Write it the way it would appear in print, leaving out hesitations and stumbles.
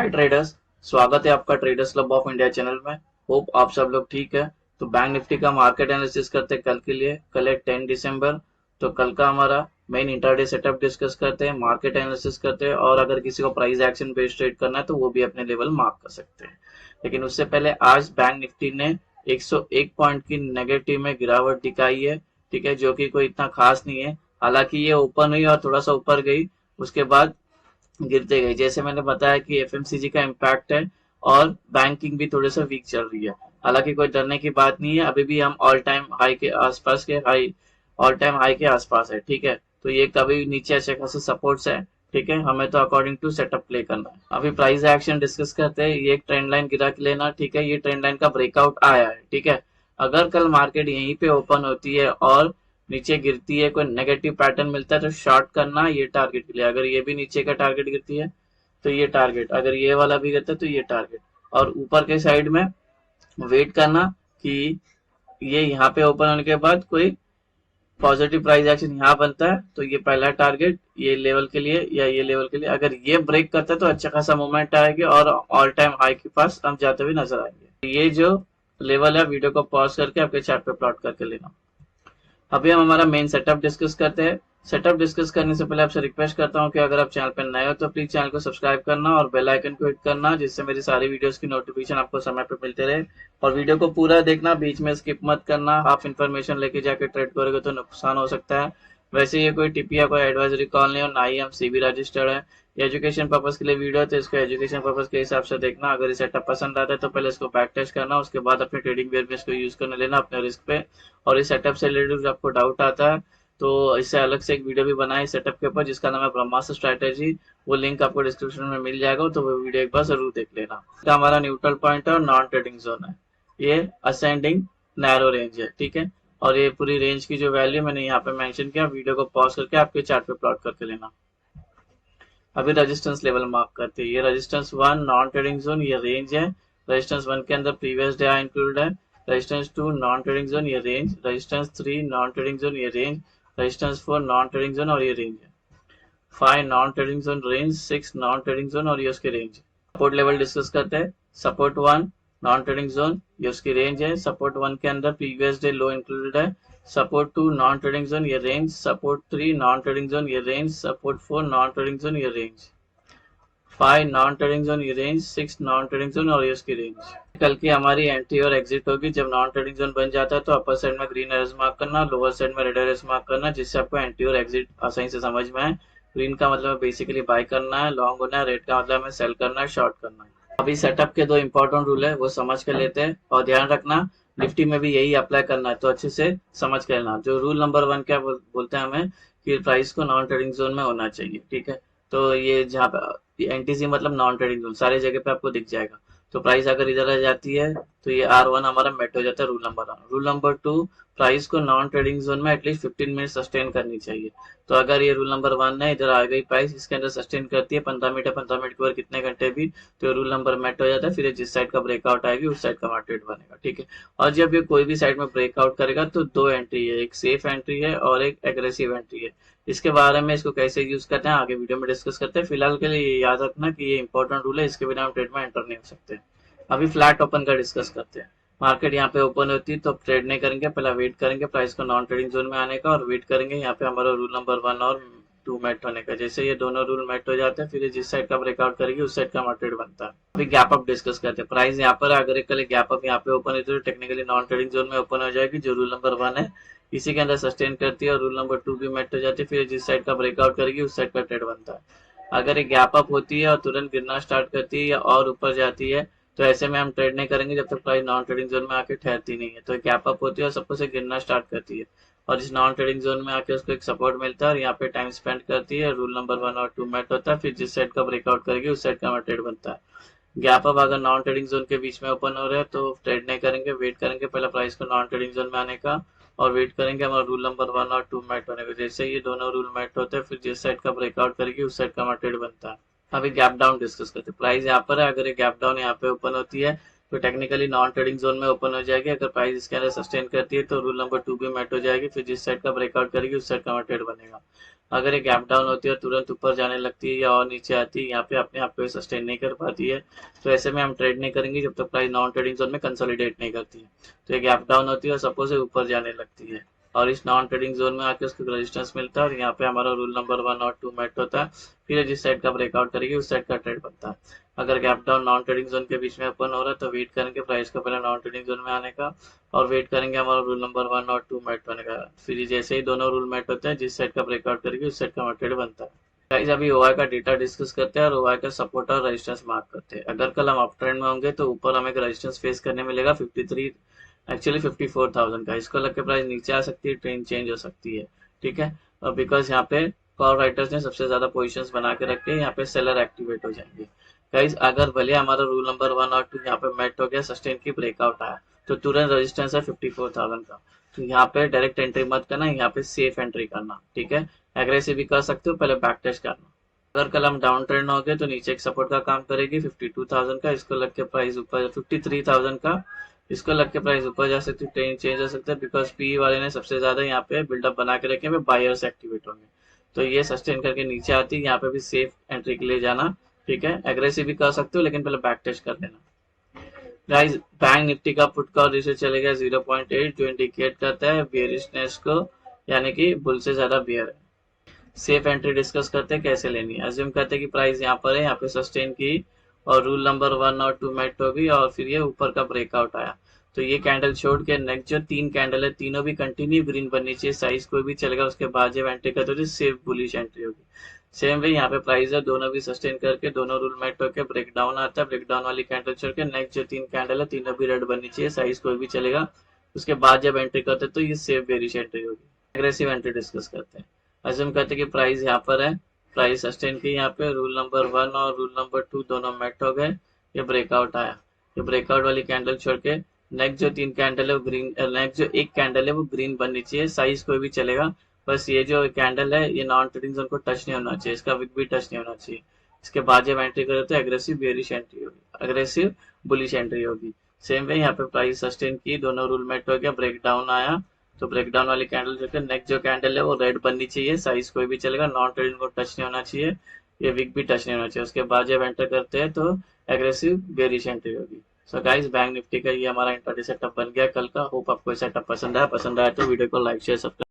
हाय traders, स्वागत है आपका traders club of India channel में। होप आप सब लोग ठीक है। तो बैंक निफ्टी का मार्केट एनालिसिस करते हैं कल के लिए। कल है 10 दिसंबर। तो कल का हमारा मेन इंट्राडे सेटअप डिस्कस करते हैं, मार्केट एनालिसिस करते हैं और अगर किसी को प्राइस एक्शन बेस्ड ट्रेड करना है तो वो भी अपने लेवल मार्क कर सकते हैं। लेकिन उससे पहले आज बैंक निफ्टी ने 101 पॉइंट की नेगेटिव में गिरावट दिखाई है, ठीक है, जो कि कोई इतना खास नहीं है। हालांकि ये ओपन हुई और थोड़ा सा ऊपर गई, उसके बाद गिरते गए। जैसे मैंने बताया कि एफएमसीजी का इम्पैक्ट है और बैंकिंग भी थोड़े सा वीक चल रही है। हालांकि कोई डरने की बात नहीं है, अभी भी हम ऑल टाइम हाई के आसपास है, ठीक है। तो ये कभी नीचे अच्छे खासे सपोर्ट्स है, ठीक है। हमें तो अकॉर्डिंग टू सेटअप प्ले करना है। अभी प्राइस एक्शन डिस्कस करते हैं। ये एक ट्रेंड लाइन गिरा के लेना, ठीक है। ये ट्रेंड लाइन का ब्रेकआउट आया है, ठीक है। अगर कल मार्केट यहीं पे ओपन होती है और नीचे गिरती है, कोई नेगेटिव पैटर्न मिलता है तो शॉर्ट करना ये टारगेट के लिए। अगर ये भी नीचे का टारगेट गिरती है तो ये टारगेट, अगर ये वाला भी गिरता है तो ये टारगेट। और ऊपर के साइड में वेट करना कि ये यहाँ पे ओपन होने के बाद कोई पॉजिटिव प्राइस एक्शन यहाँ बनता है तो ये पहला टारगेट ये लेवल के लिए या ये लेवल के लिए। अगर ये ब्रेक करता है तो अच्छा खासा मूवमेंट आएगी और ऑल टाइम हाई के पास हम जाते हुए नजर आएंगे। ये जो लेवल है, वीडियो को पॉज करके आपके चार्ट पे प्लॉट करके लेना। अभी हम हमारा मेन सेटअप डिस्कस करते हैं। सेटअप डिस्कस करने से पहले आपसे रिक्वेस्ट करता हूं कि अगर आप चैनल पर नए हो तो प्लीज चैनल को सब्सक्राइब करना और बेल आइकन को हिट करना, जिससे मेरी सारी वीडियोस की नोटिफिकेशन आपको समय पे मिलते रहे। और वीडियो को पूरा देखना, बीच में स्किप मत करना। हाफ इन्फॉर्मेशन लेके जाके ट्रेड करोगे तो नुकसान हो सकता है। वैसे ये कोई टिप या कोई एडवाइजरी कॉल नहीं हो, ना ही हम सीबी रजिस्टर्ड है। एजुकेशन पर्पज के लिए वीडियो है तो इसको एजुकेशन पर्पज के हिसाब से देखना। अगर ये सेटअप पसंद आता है तो पहले इसको बैक टेस्ट करना, उसके बाद अपने ट्रेडिंग वेयर में इसको यूज करने लेना अपने रिस्क पे। और इस सेटअप से रिलेटेड आपको डाउट आता है तो इससे अलग से एक वीडियो भी बनाए इस सेटअप के ऊपर, जिसका नाम है ब्रह्मास्त्र स्ट्रैटेजी। वो लिंक आपको डिस्क्रिप्शन में मिल जाएगा, तो वो वीडियो एक बार जरूर देख लेना। तो हमारा न्यूट्रल पॉइंट है और नॉन ट्रेडिंग जोन है। ये असेंडिंग नैरो रेंज है, ठीक है। और ये पूरी रेंज की जो वैल्यू मैंने यहाँ पे मेंशन किया, वीडियो को पॉज करके आपके चार्ट पे प्लॉट करके लेना। अभी रेजिस्टेंस लेवल मार्क करते हैं। ये रेजिस्टेंस 1 नॉन ट्रेडिंग जोन, ये रेंज है। रेजिस्टेंस 1 के अंदर प्रीवियस डे इंक्लूड है। रेजिस्टेंस 2 नॉन ट्रेडिंग जोन, ये range. Resistance 3 non trading zone, ये range. Resistance 4 non trading zone और ये रेंज है। 5 non trading zone range, 6 non trading zone और ये उसकी रेंज। सपोर्ट लेवल डिस्कस करते हैं। सपोर्ट 1 नॉन ट्रेडिंग जोन, ये उसकी रेंज है। सपोर्ट 1 के अंदर प्रीवियस डे लो इंक्लूडेड है। सपोर्ट 2 नॉन ट्रेडिंग जोन, ये range. Support 3 non trading zone, ये range. Support 4 non trading zone, ये रेंज। 5 नॉन ट्रेडिंग जोन, ये रेंज। 6 नॉन ट्रेडिंग जोन और ये उसकी रेंज। कल की हमारी एंट्री और एग्जिट होगी। जब नॉन ट्रेडिंग जोन बन जाता है तो अपर साइड में ग्रीन एरोज मार्क करना, लोअर साइड में रेड एरोज मार्क करना, जिससे आपको एंट्री और एग्जिट आसानी से समझ में आए। ग्रीन का मतलब बेसिकली बाय करना है, लॉन्ग होना है। रेड का मतलब हमें सेल करना है, शॉर्ट करना है। अभी सेटअप के दो इंपॉर्टेंट रूल है, वो समझ कर लेते हैं। और ध्यान रखना निफ्टी में भी यही अप्लाई करना है, तो अच्छे से समझ कर लेना। जो रूल नंबर 1 क्या बोलते हैं हमें कि प्राइस को नॉन ट्रेडिंग जोन में होना चाहिए, ठीक है। तो ये जहाँ पे एनटीसी मतलब नॉन ट्रेडिंग जोन, सारी जगह पे आपको दिख जाएगा। तो प्राइस अगर इधर आ जाती है तो ये R1 हमारा मेट हो जाता है, rule number 1। Rule number 2, price को नॉन ट्रेडिंग जोन में एटलीस्ट 15 मिनट सस्टेन करनी चाहिए। तो अगर ये रूल नंबर 1 है, इधर आ गई प्राइस, इसके अंदर सस्टेन करती है 15 मिनट, 15 मिनट के बाद कितने घंटे भी, तो रूल नंबर मेट हो जाता है। फिर जिस साइड का ब्रेकआउट आएगी उस साइड का मार्केट बनेगा, ठीक है। और जब ये कोई भी साइड में ब्रेकआउट करेगा तो दो एंट्री है, एक सेफ एंट्री है और एक एग्रेसिव एंट्री है। इसके बारे में इसको कैसे यूज करते हैं आगे वीडियो में डिस्कस करते हैं। फिलहाल के लिए ये याद रखना कि ये इंपॉर्टेंट रूल है, इसके बिना हम ट्रेड में एंटर नहीं हो सकते। अभी फ्लैट ओपन का डिस्कस करते हैं। मार्केट यहाँ पे ओपन होती है तो ट्रेड नहीं करेंगे, पहले वेट करेंगे प्राइस को नॉन ट्रेडिंग जोन में आने का, और वेट करेंगे यहाँ पे हमारा रूल नंबर 1 और 2 मेट होने का। जैसे ये दोनों रूल मेट हो जाते हैं, फिर जिस साइड का ब्रेकआउट करेगी उस साइड का मार्केट बनता है। अभी गैप अप डिस्कस करते हैं। प्राइस यहाँ पर अगर कल गैप अप यहाँ पे ओपन है तो टेक्निकली नॉन ट्रेडिंग जोन में ओपन हो जाएगी, जो रूल नंबर 1 है इसी के अंदर सस्टेन करती है, और रूल नंबर 2 भी मेट हो जाती है। फिर जिस साइड का ब्रेकआउट करेगी उस साइड का ट्रेड बनता है। अगर ये गैप अप होती है और तुरंत गिरना स्टार्ट करती है या और ऊपर जाती है तो ऐसे में हम ट्रेड नहीं करेंगे जब तक प्राइस नॉन ट्रेडिंग जोन में आके ठहरती नहीं है। तो गैप अप होती है और सबको से गिरना स्टार्ट करती है, और इस नॉन ट्रेडिंग जोन में आके उसको एक सपोर्ट मिलता है और यहाँ पे टाइम स्पेंड करती है। रूल नंबर 1 और 2 मेट होता है, फिर जिस साइड का ब्रेकआउट करेगी उस साइड का ट्रेड बनता है। गैप अप अगर नॉन ट्रेडिंग जोन के बीच में ओपन हो रहे हैं तो ट्रेड नहीं करेंगे, वेट करेंगे पहले प्राइस को नॉन ट्रेडिंग जोन में आने का, और वेट करेंगे हमारा रूल नंबर 1 और 2 मैट होने का। जैसे ये दोनों रूल मैट होते हैं, फिर जिस साइड का ब्रेकआउट करेगी उस साइड का ट्रेड बनता है। अभी गैप डाउन डिस्कस करते हैं। प्राइस यहाँ पर है, अगर ये गैप डाउन यहाँ पे ओपन होती है तो टेक्निकली नॉन ट्रेडिंग जोन में ओपन हो जाएगी। अगर प्राइस इसके अंदर सस्टेन करती है तो रूल नंबर 2 भी मैट हो जाएगी, फिर जिस साइड का ब्रेकआउट करेगी उस साइड का ट्रेड बनेगा। अगर ये गैप डाउन होती है और तुरंत ऊपर जाने लगती है या और नीचे आती है, यहाँ पे अपने आप को सस्टेन नहीं कर पाती है, तो ऐसे में हम ट्रेड नहीं करेंगे जब तक प्राइस नॉन ट्रेडिंग जोन में कंसोलिडेट नहीं करती है। तो ये गैप डाउन होती है और सपोज ये ऊपर जाने लगती है और इस नॉन ट्रेडिंग जोन में आके उसको रेजिस्टेंस मिलता है और यहाँ पे हमारा रूल नंबर 1 और 2 मेट होता है। फिर जिस साइड का ब्रेकआउट करेगी उस साइड का ट्रेड बनता है। अगर gap down non trading zone के बीच में ओपन हो रहा है तो वेट करेंगे प्राइस का पहले नॉन ट्रेडिंग जोन में आने का और वेट करेंगे हमारा रूल नंबर 1 और 2 मेट होने का। फिर जैसे ही दोनों रूल मेट होते हैं, जिस साइड का ब्रेकआउट करेगी उस साइड का ट्रेड बनता है। गाइस अभी ओआई का डेटा डिस्कस करते हैं और ओआई का सपोर्ट और रेजिस्टेंस मार्क करते हैं। अगर कल हम अप ट्रेंड में होंगे तो ऊपर हमें रेजिस्टेंस फेस करने मिलेगा 53, एक्चुअली 54,000 का। इसको लग के प्राइस नीचे आ सकती है, ट्रेंड चेंज हो सकती है, ठीक है। और बिकॉज यहाँ पे कॉल राइटर्स ने सबसे ज्यादा पोजीशंस बना के रखे हैं, यहाँ पे सेलर एक्टिवेट हो जाएंगे। गाइस अगर भले हमारा रूल नंबर 1 और 2 यहाँ पे मेट हो गया, सस्टेन की ब्रेकआउट आया, तो तुरंत रेजिस्टेंस है 54,000 का। तो यहाँ पे डायरेक्ट एंट्री मत करना, यहाँ पे सेफ एंट्री करना, ठीक है। एग्रेसिव भी कर सकते हो, पहले बैक टेस्ट करना। अगर कल हम डाउन ट्रेंड हो गए तो नीचे एक सपोर्ट का काम करेगी 52,000 का, इसको लग के प्राइस ऊपर 53,000 का, इसको लग के प्राइस ऊपर जा सकती है, ट्रेंड चेंज हो सकता है बिकॉज पी वाले ने सबसे ज्यादा यहाँ पे बिल्डअप बना के रखे हैं, बायर्स एक्टिवेट होंगे। तो ये सस्टेन करके नीचे आती है, यहाँ पे भी सेफ एंट्री के लिए जाना, ठीक है। एग्रेसिव भी कर सकते हो लेकिन पहले बैक टेस्ट कर लेना। गाइस बैंक निफ्टी का पुट कॉल रेशियो चलेगा 0.8 जो इंडिकेट करता है बेयरिशनेस को, यानी कि बुल से ज्यादा बियर है। सेफ एंट्री डिस्कस करते हैं कैसे लेनी है। अज्यूम करते हैं कि प्राइस यहाँ पर है, यहाँ पे सस्टेन की और रूल नंबर 1 और 2 मेट होगी और फिर ये ऊपर का ब्रेकआउट आया, तो ये कैंडल छोड़ के नेक्स्ट जो 3 कैंडल है तीनों भी कंटिन्यू ग्रीन बननी चाहिए, साइज कोई भी चलेगा, उसके बाद जब एंट्री करते हो सेफ बुलिश एंट्री होगी। सेम वे यहाँ पे प्राइस है, दोनों भी सस्टेन करके दोनों रूल मेट होकर ब्रेक डाउन आता है, ब्रेक डाउन वाली कैंडल छोड़ के नेक्स्ट जो 3 कैंडल है तीनों भी रेड बननी चाहिए, साइज कोई भी चलेगा, उसके बाद जब एंट्री करते तो ये सेफ बेरिश एंट्री होगी। एग्रेसिव एंट्री डिस्कस करते हैं। अज्यूम करते हैं कि प्राइस यहाँ पर है, प्राइस सस्टेन की, यहाँ पे रूल नंबर 1 और रूल नंबर 2 दोनों मेट हो गए, ये ब्रेकआउट आया, ये ब्रेकआउट वाली कैंडल छोड़ के नेक्स्ट जो 3 कैंडल है वो ग्रीन, नेक्स्ट जो एक कैंडल है वो ग्रीन बननी चाहिए, साइज कोई भी चलेगा, बस ये जो कैंडल है ये नॉन ट्रेडिंग जोन को टच नहीं होना चाहिए, इसका विक भी टच नहीं होना चाहिए। इसके बाद जब एंट्री करे तो एग्रेसिव बेरिश एंट्री होगी, एग्रेसिव बुलिश एंट्री होगी। सेम वे यहाँ पे प्राइस सस्टेन की, दोनों रूल मेट हो गया, ब्रेक डाउन आया, तो ब्रेकडाउन वाली कैंडल जो नेक्स्ट जो कैंडल है वो रेड बननी चाहिए, साइज कोई भी चलेगा, नॉन ट्रेडिंग को टच नहीं होना चाहिए, ये विक भी टच नहीं होना चाहिए। उसके बाद जब एंटर करते हैं तो एग्रेसिव बेरिश एंट्री होगी। सो गाइस बैंक निफ्टी का ये हमारा इंट्राडे सेटअप बन गया कल का। होप आपको सेटअप पसंद आया तो वीडियो को लाइक शेयर सब्सक्राइब